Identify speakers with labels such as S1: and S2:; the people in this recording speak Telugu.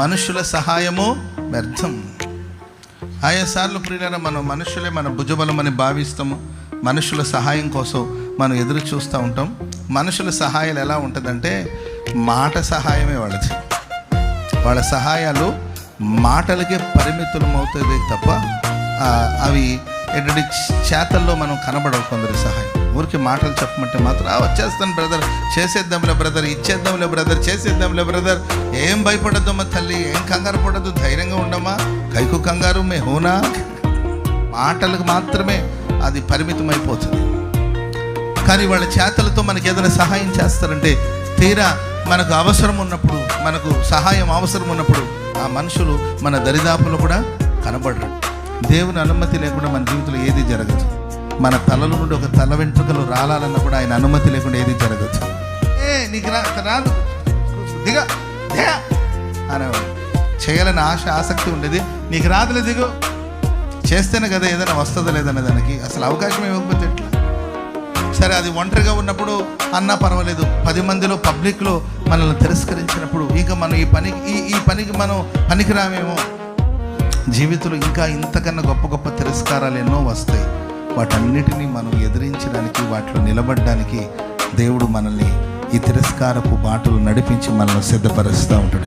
S1: మనుషుల సహాయము వ్యర్థం. ఆయాసార్లు ప్రియులైన మనం మనుషులే మన భుజబలమని భావిస్తాము. మనుషుల సహాయం కోసం మనం ఎదురు చూస్తూ ఉంటాం. మనుషుల సహాయాలు ఎలా ఉంటుందంటే మాట సహాయమే వాళ్ళది. వాళ్ళ సహాయాలు మాటలకే పరిమితులం అవుతుంది తప్ప అవి ఏంటంటే చేతల్లో మనం కనబడవు. కొందరి సహాయం ఊరికి మాటలు చెప్పమంటే మాత్రం వచ్చేస్తాను బ్రదర్, చేసేద్దాంలే బ్రదర్, ఇచ్చేద్దాంలే బ్రదర్, చేసేద్దాంలే బ్రదర్, ఏం భయపడద్దమ్మా తల్లి, ఏం కంగారు పడద్దు, ధైర్యంగా ఉండమ్మా, కైకు కంగారు మే హోనా. మాటలకు మాత్రమే అది పరిమితం అయిపోతుంది. కానీ వాళ్ళ చేతలతో మనకి ఏదైనా సహాయం చేస్తారంటే తీరా మనకు అవసరం ఉన్నప్పుడు, మనకు సహాయం అవసరం ఉన్నప్పుడు ఆ మనుషులు మన దరిదాపులు కూడా కనబడరు. దేవుని అనుమతి లేకుండా మన జీవితంలో ఏది జరగదు. మన తలల నుండి ఒక తల వెంట్రుకలు రాలాలన్నా కూడా ఆయన అనుమతి లేకుండా ఏది జరగదు. నీకు రాదు దిగ అనేవాడు. చేయాలని ఆసక్తి ఉండేది, నీకు రాదులే దిగు, చేస్తేనే కదా ఏదైనా వస్తుందో లేదనే దానికి అసలు అవకాశం ఇవ్వకపోతే ఎట్లా? సరే అది ఒంటరిగా ఉన్నప్పుడు అన్నా పర్వాలేదు, 10 మందిలో పబ్లిక్లో మనల్ని తిరస్కరించినప్పుడు ఇంకా మనం ఈ పనికి మనం పనికిరామేమో. జీవితంలో ఇంకా ఇంతకన్నా గొప్ప గొప్ప తిరస్కారాలు ఎన్నో వస్తాయి. వాటన్నిటినీ మనం ఎదిరించడానికి, వాటిలో నిలబడడానికి దేవుడు మనల్ని ఈ తిరస్కారపు బాటలు నడిపించి మనల్ని సిద్ధపరుస్తూ ఉంటాడు.